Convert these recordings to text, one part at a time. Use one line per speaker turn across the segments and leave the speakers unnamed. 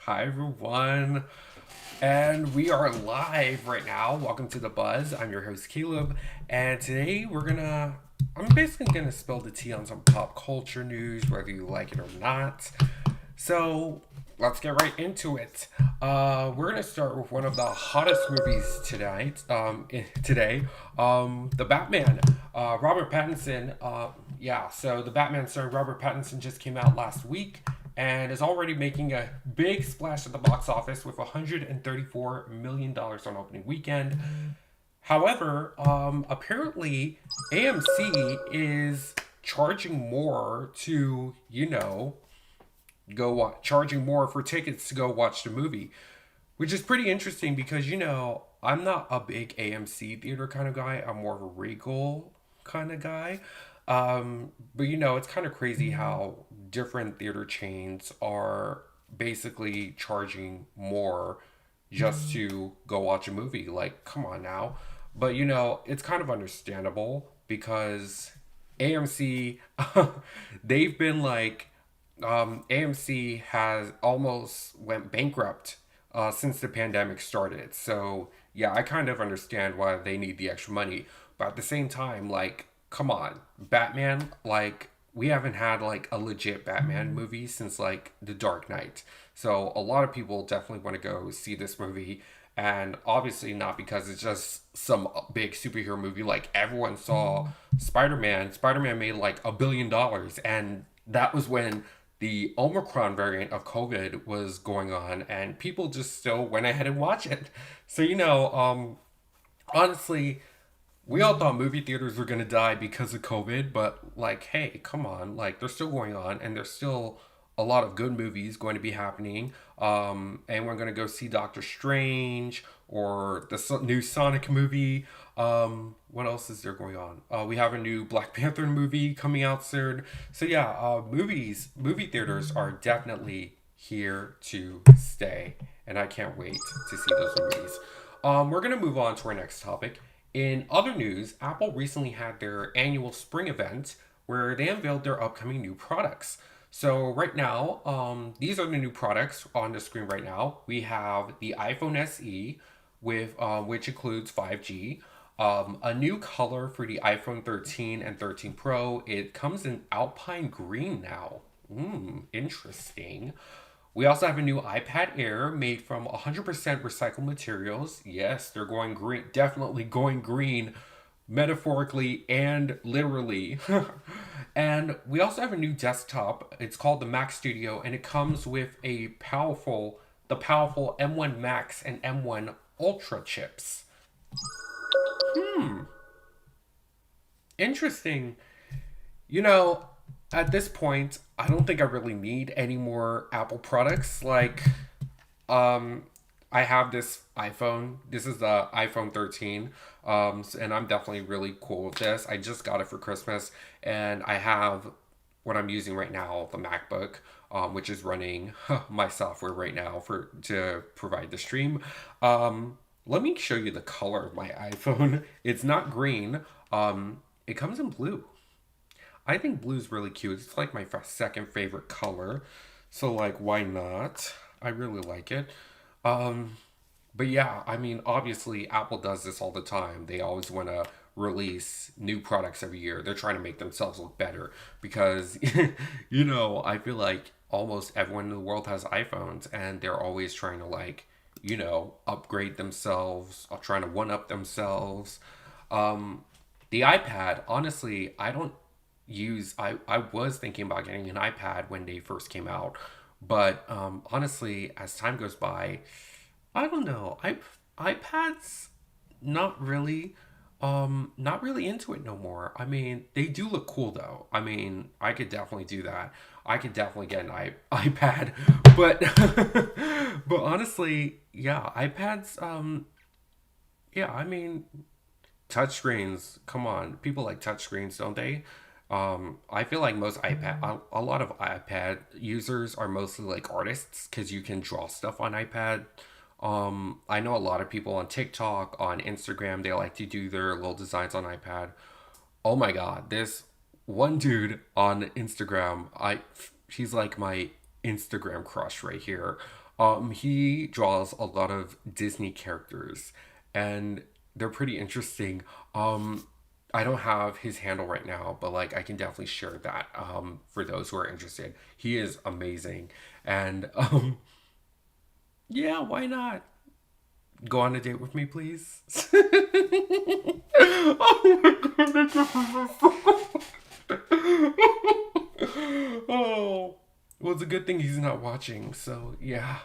Hi everyone, and we are live right now. Welcome to the Buzz. I'm your host Caleb, and today I'm basically gonna spill the tea on some pop culture news, whether you like it or not. So let's get right into it. We're gonna start with one of the hottest movies tonight. Today, the Batman. Robert Pattinson. So the Batman starring Robert Pattinson just came out last week and is already making a big splash at the box office with $134 million on opening weekend. However, apparently AMC is charging more to, charging more for tickets to go watch the movie, which is pretty interesting because I'm not a big AMC theater kind of guy. I'm more of a Regal kind of guy. But it's kind of crazy how different theater chains are basically charging more just to go watch a movie. Like, come on now. But it's kind of understandable because AMC, they've been like, AMC has almost went bankrupt since the pandemic started. So yeah, I kind of understand why they need the extra money. But at the same time, like, come on, Batman, like, we haven't had like a legit Batman movie since like The Dark Knight. So a lot of people definitely want to go see this movie. And obviously not because it's just some big superhero movie. Like everyone saw Spider-Man. Spider-Man made like $1 billion, and that was when the Omicron variant of COVID was going on, and people just still went ahead and watched it. So honestly, we all thought movie theaters were gonna die because of COVID, but like, hey, come on, like they're still going on, and there's still a lot of good movies going to be happening. And we're gonna go see Doctor Strange or the new Sonic movie. What else is there going on? We have a new Black Panther movie coming out soon. So yeah, movie theaters are definitely here to stay, and I can't wait to see those movies. We're gonna move on to our next topic. In other news, Apple recently had their annual spring event where they unveiled their upcoming new products. So right now, these are the new products on the screen right now. We have the iPhone SE, with which includes 5G. A new color for the iPhone 13 and 13 Pro. It comes in Alpine Green now. Interesting. We also have a new iPad Air made from 100% recycled materials. Yes, they're going green, definitely going green, metaphorically and literally. And we also have a new desktop. It's called the Mac Studio, and it comes with the powerful M1 Max and M1 Ultra chips. Interesting. You know, at this point, I don't think I really need any more Apple products. Like, um, I have this iPhone. This is the iPhone 13, and I'm definitely really cool with this. I just got it for Christmas, and I have what I'm using right now, the MacBook, which is running my software right now for to provide the stream. Let me show you the color of my iPhone. It's not green. It comes in blue. I think blue's really cute. It's like my second favorite color. So like why not? I really like it. Um but yeah, I mean obviously Apple does this all the time. They always want to release new products every year. They're trying to make themselves look better because I feel like almost everyone in the world has iPhones and they're always trying to like, upgrade themselves, or trying to one up themselves. Um the iPad, honestly, I was thinking about getting an iPad when they first came out, but honestly, as time goes by, I don't know. iPads not really, not really into it no more. I mean, they do look cool though. I mean, I could definitely do that. I could definitely get an iPad, but but honestly, yeah, iPads. Yeah, I mean, touchscreens. Come on, people like touchscreens, don't they? I feel like a lot of iPad users are mostly like artists because you can draw stuff on iPad. I know a lot of people on TikTok, on Instagram, they like to do their little designs on iPad. Oh my God, this one dude on Instagram, he's like my Instagram crush right here. He draws a lot of Disney characters, and they're pretty interesting. I don't have his handle right now, but like I can definitely share that for those who are interested. He is amazing, and yeah, why not? Go on a date with me, please. Oh my god, oh, well, it's a good thing he's not watching. So yeah.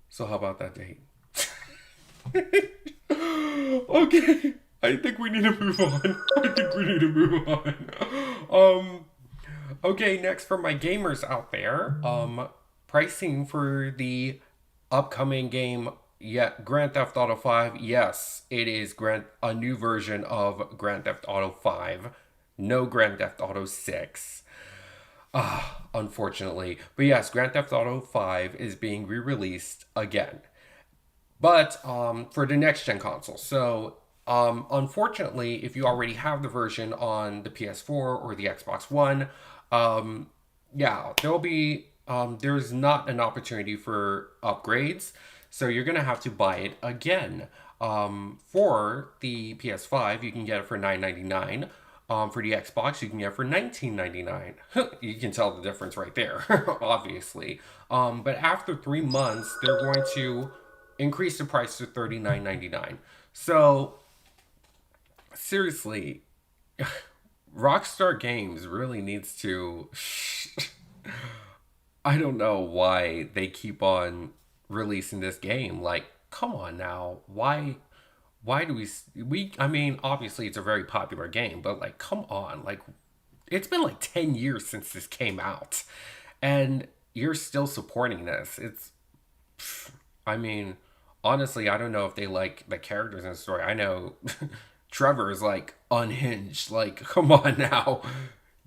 So how about that date? Okay, I think we need to move on. I think we need to move on. Okay, next for my gamers out there, pricing for the upcoming game, yeah, Grand Theft Auto 5. Yes, it is a new version of Grand Theft Auto 5. No Grand Theft Auto 6. Unfortunately. But yes, Grand Theft Auto 5 is being re-released again, but for the next gen console. So unfortunately, if you already have the version on the PS4 or the Xbox One, um, yeah, there's not an opportunity for upgrades, so you're gonna have to buy it again. For the PS5, you can get it for $9.99. For the Xbox, you can get it for $19.99. You can tell the difference right there, obviously. But after 3 months, they're going to increase the price to $39.99. So seriously, Rockstar Games really needs to. I don't know why they keep on releasing this game. Like, come on now. Why do we I mean, obviously it's a very popular game, but like come on. Like it's been like 10 years since this came out and you're still supporting this. I mean, honestly, I don't know if they like the characters in the story. I know Trevor is like unhinged. Like, come on now.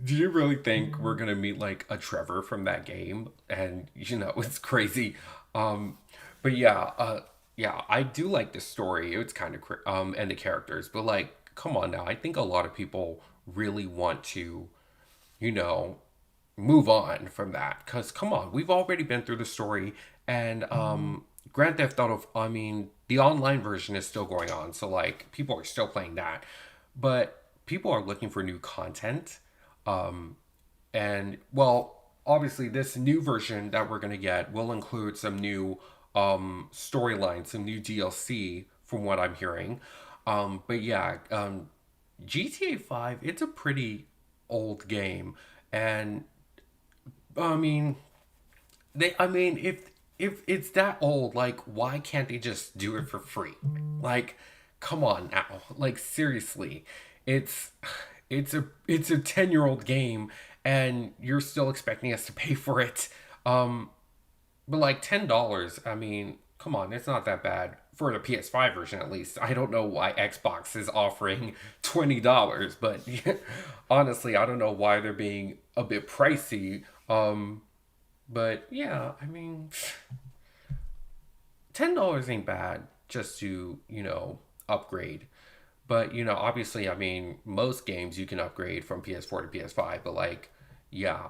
Do you really think we're gonna meet like a Trevor from that game? And it's crazy. Um, but yeah, yeah, I do like the story. It's kind of and the characters, but like, come on now. I think a lot of people really want to, you know, move on from that because come on, we've already been through the story, and Grand Theft Auto, I mean, the online version is still going on, so like people are still playing that, but people are looking for new content. And well, obviously this new version that we're going to get will include some new storylines, some new DLC from what I'm hearing. But yeah, GTA 5, it's a pretty old game, and I mean, if it's that old, like why can't they just do it for free? Like, come on now. Like seriously. It's it's a 10-year-old game and you're still expecting us to pay for it. But like $10, I mean, come on, it's not that bad for the PS5 version at least. I don't know why Xbox is offering $20, but honestly, I don't know why they're being a bit pricey. But yeah, I mean, $10 ain't bad just to, upgrade. But, obviously, I mean, most games you can upgrade from PS4 to PS5, but like, yeah,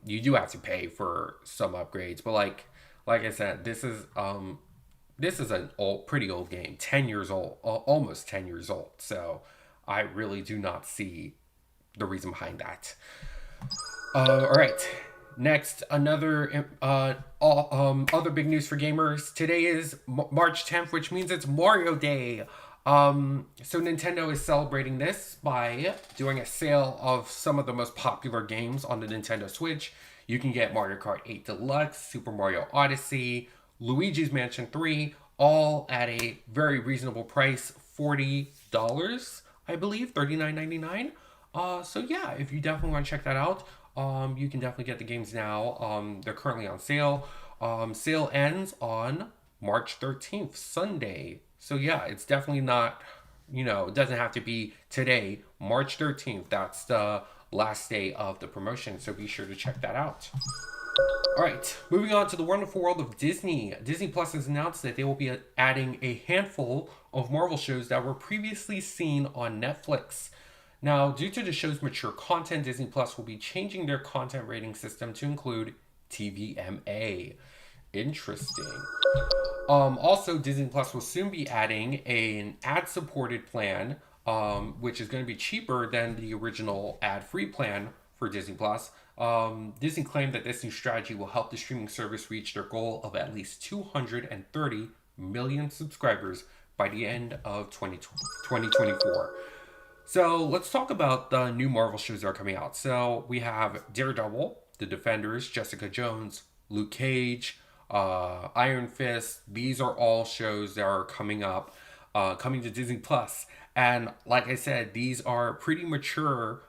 you do have to pay for some upgrades. But like I said, this is an pretty old game, 10 years old, almost 10 years old. So I really do not see the reason behind that. All right. Next, another other big news for gamers. Today is March 10th, which means it's Mario Day. So Nintendo is celebrating this by doing a sale of some of the most popular games on the Nintendo Switch. You can get Mario Kart 8 Deluxe, Super Mario Odyssey, Luigi's Mansion 3, all at a very reasonable price, $40, I believe, $39.99. So yeah, if you definitely want to check that out, you can definitely get the games now. They're currently on sale. Sale ends on March 13th, Sunday. So yeah, it's definitely not, it doesn't have to be today, March 13th. That's the last day of the promotion. So be sure to check that out. All right, moving on to the wonderful world of Disney. Disney Plus has announced that they will be adding a handful of Marvel shows that were previously seen on Netflix. Now, due to the show's mature content, Disney Plus will be changing their content rating system to include TVMA. interesting. Also, Disney Plus will soon be adding an ad-supported plan, which is going to be cheaper than the original ad-free plan for Disney Plus. Disney claimed that this new strategy will help the streaming service reach their goal of at least 230 million subscribers by the end of 2024. So let's talk about the new Marvel shows that are coming out. So we have Daredevil, The Defenders, Jessica Jones, Luke Cage, Iron Fist. These are all shows that are coming up, coming to Disney Plus. And like I said, these are pretty mature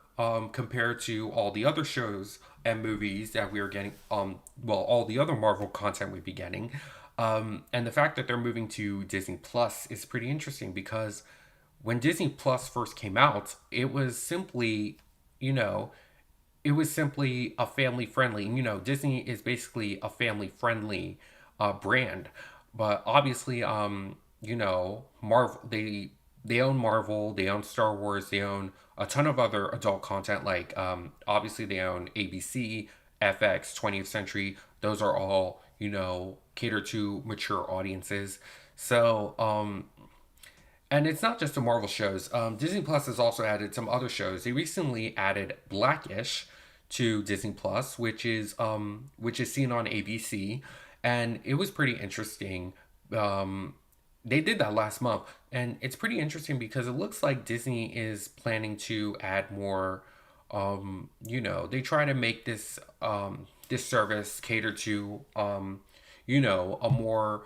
compared to all the other shows and movies that we are getting. All the other Marvel content we'd be getting. And the fact that they're moving to Disney Plus is pretty interesting because when Disney Plus first came out, it was simply, you know, it was simply a family friendly. Disney is basically a family friendly brand, but obviously, Marvel they own Marvel, they own Star Wars, they own a ton of other adult content. Like obviously they own ABC, FX, 20th Century. Those are all cater to mature audiences. So and it's not just the Marvel shows. Disney Plus has also added some other shows. They recently added Blackish to Disney Plus, which is seen on ABC, and it was pretty interesting. They did that last month, and it's pretty interesting because it looks like Disney is planning to add more. They try to make this service cater to a more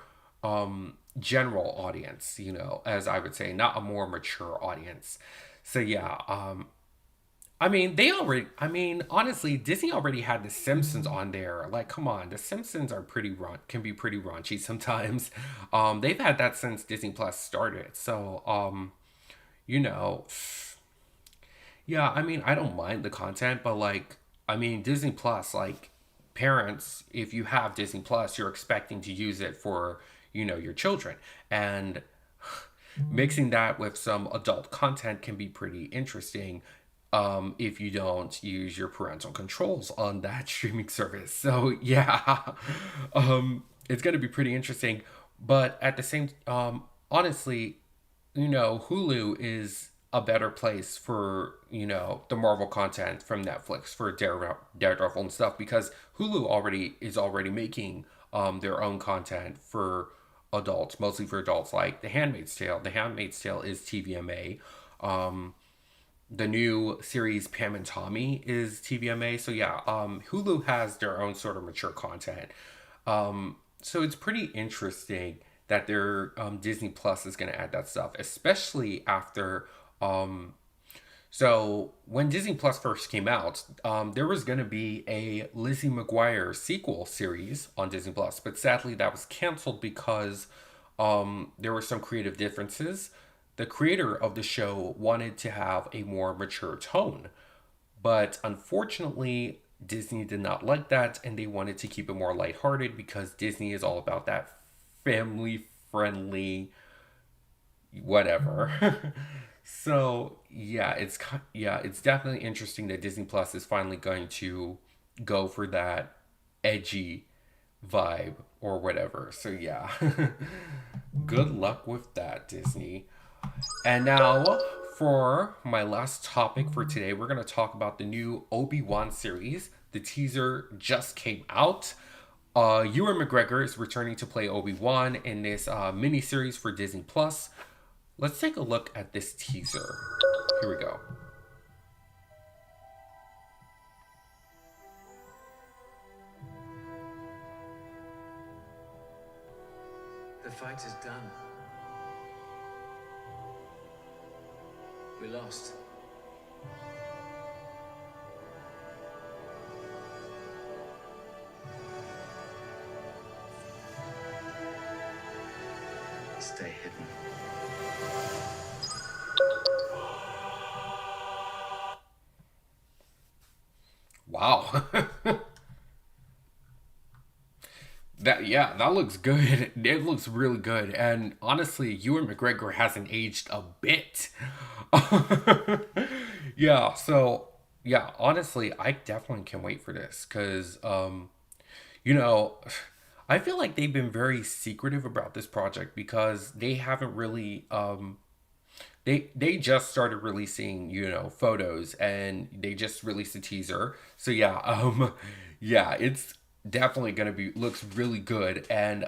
general audience, as I would say, not a more mature audience. So yeah, honestly, Disney already had The Simpsons on there. Like, come on, The Simpsons are can be pretty raunchy sometimes. They've had that since Disney Plus started. So, you know, yeah, I don't mind the content, but like, Disney Plus, like, parents, if you have Disney Plus, you're expecting to use it for, your children. And mixing that with some adult content can be pretty interesting if you don't use your parental controls on that streaming service. So, yeah, it's going to be pretty interesting. But at the same, honestly, Hulu is a better place for the Marvel content from Netflix for Daredevil and stuff because Hulu already making their own content for adults, mostly for adults, like The Handmaid's Tale. The Handmaid's Tale is TVMA. The new series Pam and Tommy is TVMA. So yeah, Hulu has their own sort of mature content. So it's pretty interesting that their Disney Plus is going to add that stuff, especially after. So when Disney Plus first came out, there was going to be a Lizzie McGuire sequel series on Disney Plus, but sadly that was canceled because there were some creative differences. The creator of the show wanted to have a more mature tone, but unfortunately, Disney did not like that, and they wanted to keep it more lighthearted because Disney is all about that family friendly whatever. So yeah, it's definitely interesting that Disney Plus is finally going to go for that edgy vibe or whatever. So yeah, good luck with that, Disney. And now for my last topic for today, we're going to talk about the new Obi Wan series. The teaser just came out. Ewan McGregor is returning to play Obi Wan in this mini series for Disney Plus. Let's take a look at this teaser. Here we go.
The fight is done. We lost. Stay hidden.
Wow. That looks good. It looks really good. And honestly, Ewan McGregor hasn't aged a bit. Yeah, so honestly, I definitely can wait for this because you know, I feel like they've been very secretive about this project because they haven't really they just started releasing, photos, and they just released a teaser. So yeah, yeah, it's definitely gonna be looks really good, and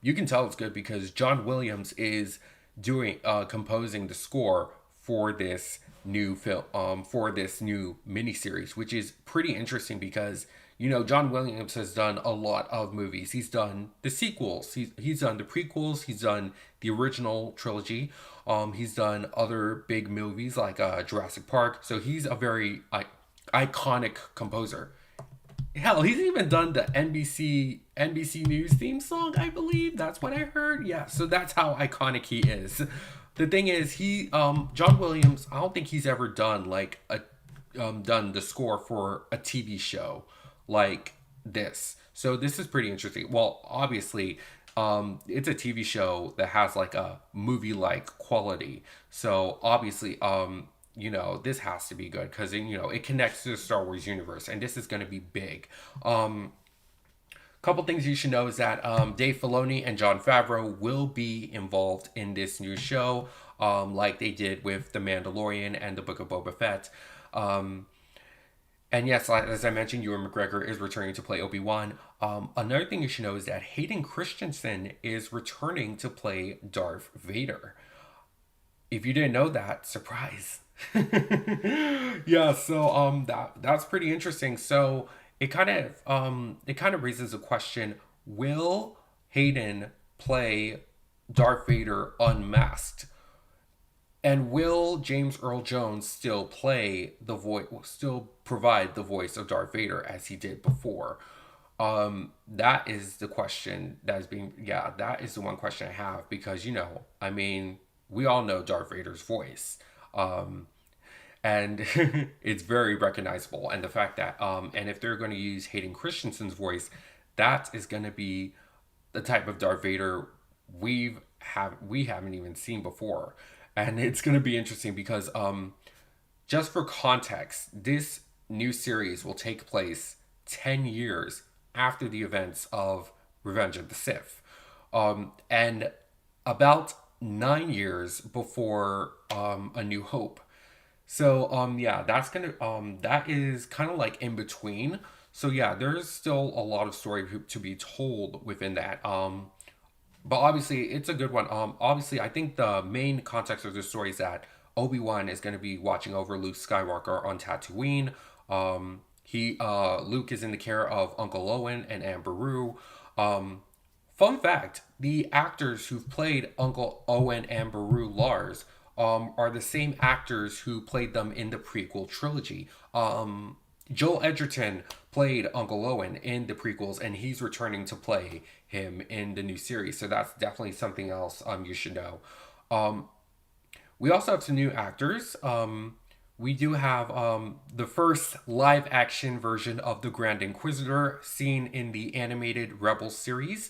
you can tell it's good because John Williams is doing composing the score for this new film, for this new miniseries, which is pretty interesting because John Williams has done a lot of movies. He's done the sequels, he's done the prequels, he's done the original trilogy. He's done other big movies like Jurassic Park. So he's a very iconic composer. Hell, he's even done the NBC News theme song, I believe. That's what I heard. Yeah, so that's how iconic he is. The thing is, he John Williams, I don't think he's ever done like a done the score for a TV show like this. So this is pretty interesting. Well, obviously, it's a TV show that has like a movie like quality. So obviously, this has to be good because it connects to the Star Wars universe, and this is going to be big. Couple things you should know is that Dave Filoni and Jon Favreau will be involved in this new show, like they did with The Mandalorian and the Book of Boba Fett. And yes, as I mentioned, Ewan McGregor is returning to play Obi Wan. Another thing you should know is that Hayden Christensen is returning to play Darth Vader. If you didn't know that, surprise. Yeah, so that's pretty interesting. So it kind of raises a question: will Hayden play Darth Vader unmasked? And will James Earl Jones still play the voice, still provide the voice of Darth Vader as he did before? That is the question that is being, yeah, that is the one question I have because, I mean, we all know Darth Vader's voice. Um, and it's very recognizable. And the fact that, and if they're going to use Hayden Christensen's voice, that is going to be the type of Darth Vader we haven't even seen before, and it's going to be interesting because just for context, this new series will take place 10 years after the events of Revenge of the Sith, and about 9 years before A New Hope. So yeah, that is kind of like in between. So yeah, there's still a lot of story to be told within that. But obviously it's a good one. Obviously I think the main context of the story is that Obi Wan is going to be watching over Luke Skywalker on Tatooine. He Luke is in the care of Uncle Owen and Aunt Beru. Fun fact: the actors who've played Uncle Owen and Beru Lars are the same actors who played them in the prequel trilogy. Joel Edgerton played Uncle Owen in the prequels, and he's returning to play him in the new series. So that's definitely something else you should know. Um, we also have some new actors. We do have the first live action version of the Grand Inquisitor seen in the animated Rebels series.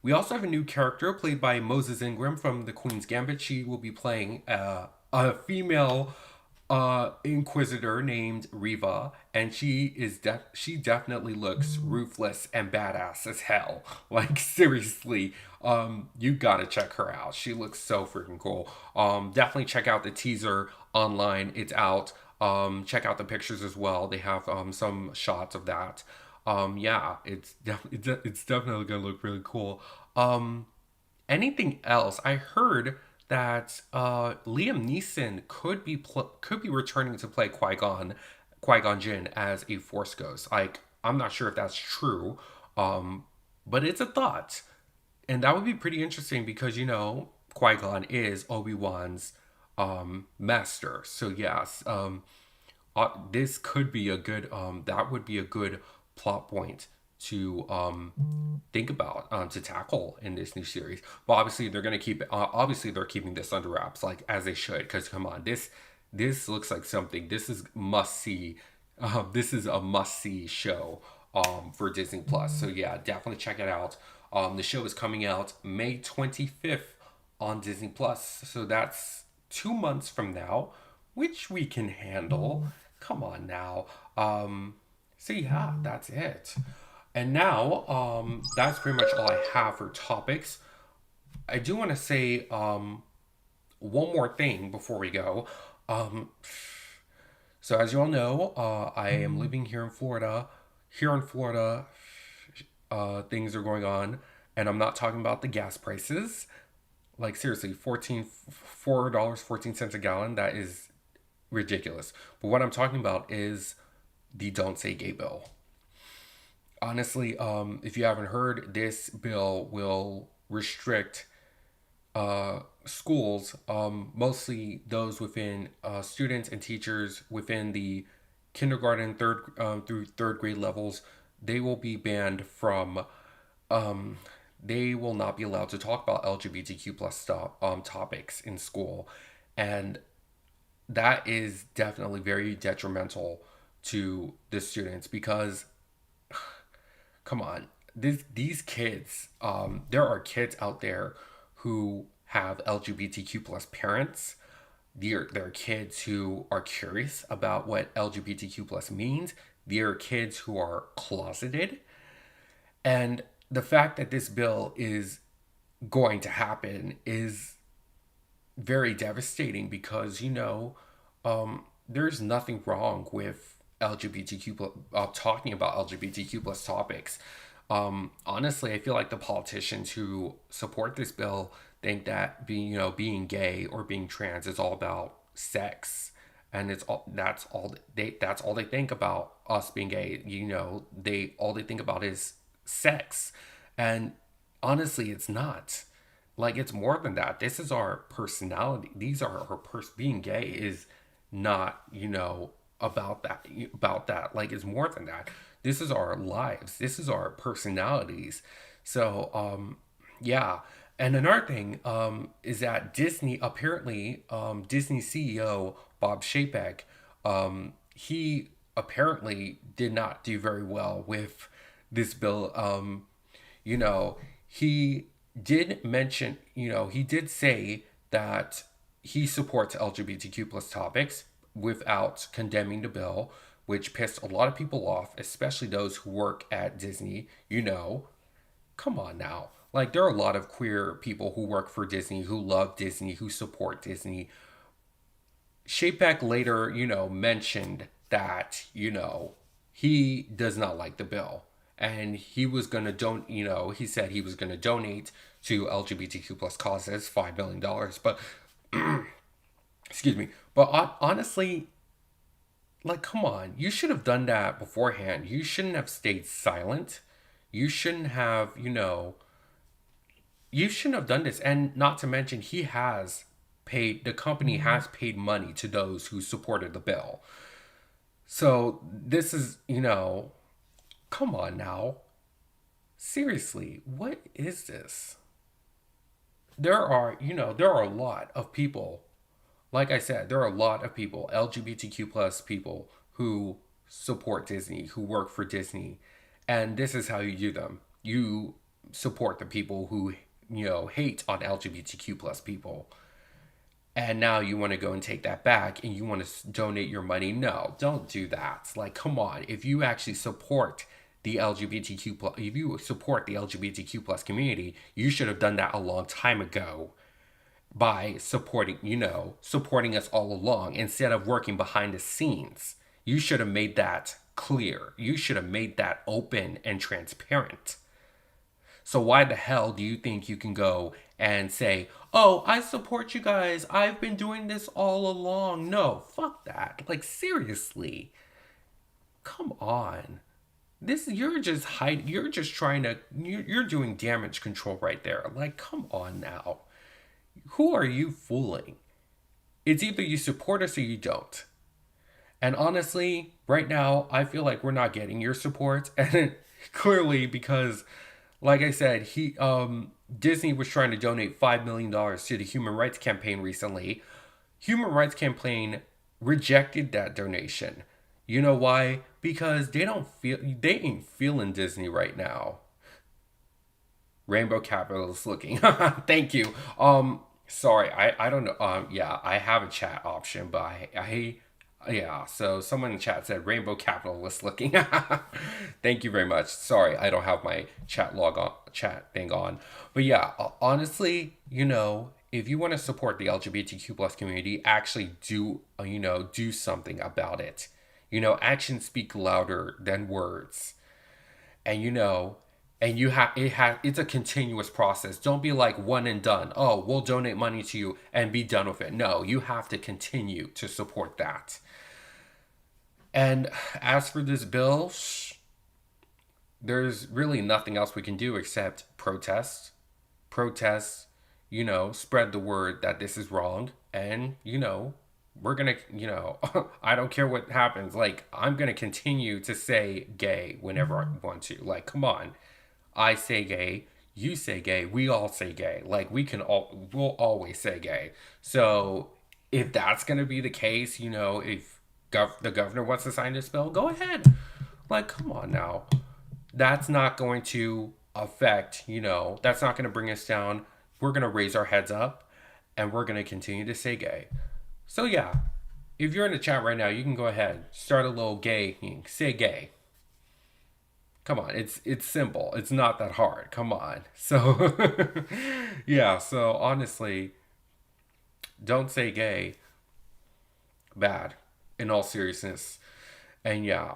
We also have a new character played by Moses Ingram from The Queen's Gambit. She will be playing a female inquisitor named Riva, and she definitely looks ruthless and badass as hell. Like seriously, you gotta check her out. She looks so freaking cool. Definitely check out the teaser online. It's out. Check out the pictures as well. They have some shots of that. Yeah, it's definitely gonna look really cool. Um, Anything else? I heard that Liam Neeson could be returning to play Qui Gon Jinn as a Force ghost. Like I'm not sure if that's true, um, but it's a thought, and that would be pretty interesting because Qui Gon is Obi Wan's master. So yes, this could be a good that would be a good plot point to think about to tackle in this new series. But obviously they're going to keep obviously they're keeping this under wraps like as they should because come on, this looks like something. This is must see. This is a must see show for Disney Plus. So yeah, definitely check it out. The show is coming out May 25th on Disney Plus. So that's 2 months from now, which we can handle. Come on now. So yeah, that's it. And now, that's pretty much all I have for topics. I do want to say one more thing before we go. Um, so, as you all know, I am living here in Florida. Here in Florida, things are going on, and I'm not talking about the gas prices. Like seriously, $4.14 a gallon. That is ridiculous. But what I'm talking about is the Don't Say Gay bill. Honestly, if you haven't heard, this bill will restrict schools, mostly those within students and teachers within the kindergarten third through third grade levels. They will be banned from. Um, they will not be allowed to talk about LGBTQ plus stuff topics in school, and that is definitely very detrimental to the students because come on, these kids, there are kids out there who have LGBTQ plus parents. There are kids who are curious about what LGBTQ plus means. There are kids who are closeted. And the fact that this bill is going to happen is very devastating because, there's nothing wrong with talking about LGBTQ plus topics. Honestly, I feel like the politicians who support this bill think that being gay or being trans is all about sex, and that's all they think about us being gay. They all they think about is sex, and honestly, it's not. Like it's more than that. This is our personality. These are our being gay is not, about that. Like it's more than that. This is our lives. This is our personalities. So, yeah. And another thing is that Disney apparently Disney CEO Bob Chapek, he apparently did not do very well with this bill. You know, he did mention, he did say that he supports LGBTQ plus topics without condemning the bill, which pissed a lot of people off, especially those who work at Disney. Come on now. Like, there are a lot of queer people who work for Disney, who love Disney, who support Disney. Shapek later, mentioned that, he does not like the bill. And he was going to he said he was going to donate to LGBTQ plus causes $5 million. But, excuse me. But honestly, like, come on. You should have done that beforehand. You shouldn't have stayed silent. You shouldn't have, you shouldn't have done this. And not to mention, the company has paid money to those who supported the bill. So this is, come on now. Seriously, what is this? There are a lot of people, like I said, there are a lot of people, LGBTQ plus people, who support Disney, who work for Disney. And this is how you do them. You support the people who, hate on LGBTQ plus people. And now you want to go and take that back and you want to donate your money. No, don't do that. Like, come on. If you actually support the LGBTQ plus, if you support the LGBTQ plus community, you should have done that a long time ago by supporting us all along instead of working behind the scenes. You should have made that clear. You should have made that open and transparent. So why the hell do you think you can go and say, "Oh, I support you guys. I've been doing this all along." No, fuck that. Like seriously. Come on. This you're just hiding. You're just trying to you're doing damage control right there. Like come on now. Who are you fooling? It's either you support us or you don't. And honestly, right now, I feel like we're not getting your support. And clearly because like I said, Disney was trying to donate $5 million to the Human Rights Campaign recently. Human Rights Campaign rejected that donation. You know why? Because they ain't feeling Disney right now. Rainbow Capitalist looking. Thank you. Sorry, I don't know. Yeah, I have a chat option, but Yeah, so someone in chat said rainbow capitalist looking. Thank you very much. Sorry, I don't have my chat thing on. But yeah, honestly, if you want to support the LGBTQ plus community, actually do something about it. Actions speak louder than words. And it's a continuous process. Don't be like one and done. Oh, we'll donate money to you and be done with it. No, you have to continue to support that. And as for this bill, there's really nothing else we can do except protest, spread the word that this is wrong. And, we're going to, I don't care what happens. Like, I'm going to continue to say gay whenever I want to. Like, come on. I say gay. You say gay. We all say gay. Like, we'll always say gay. So, if that's going to be the case, if the governor wants to sign this bill, go ahead. Like, come on now. That's not going to affect, that's not going to bring us down. We're going to raise our heads up and we're going to continue to say gay. So, yeah, if you're in the chat right now, you can go ahead, start a little gay thing, say gay. Come on, it's simple. It's not that hard. Come on. So, yeah, so honestly, don't say gay. Bad, in all seriousness. And yeah,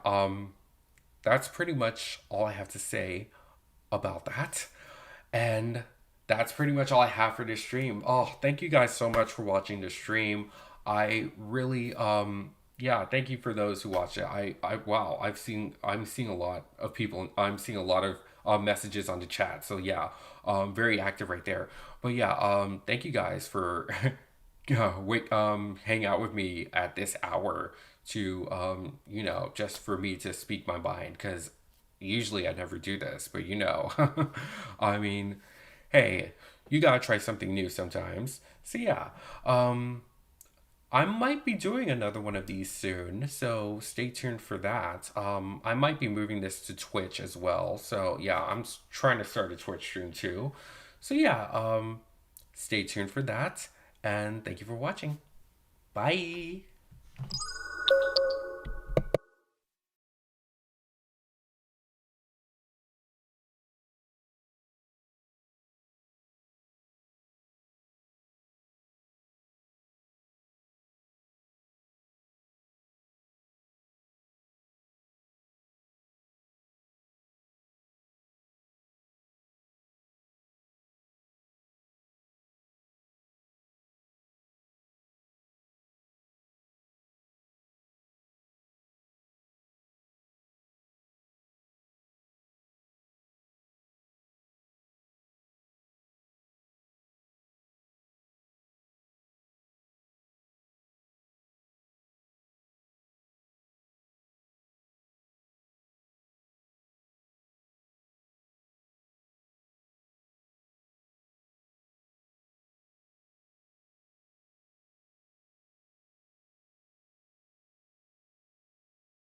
that's pretty much all I have to say about that. And that's pretty much all I have for this stream. Oh, thank you guys so much for watching the stream. I really yeah, thank you for those who watch it. I wow, I'm seeing a lot of people. I'm seeing a lot of messages on the chat. So yeah, very active right there. But yeah, thank you guys for hang out with me at this hour to just for me to speak my mind, because usually I never do this, but I mean, hey, you gotta try something new sometimes. So yeah, I might be doing another one of these soon, so stay tuned for that. I might be moving this to Twitch as well, so yeah, I'm trying to start a Twitch stream too. So yeah, stay tuned for that, and thank you for watching. Bye.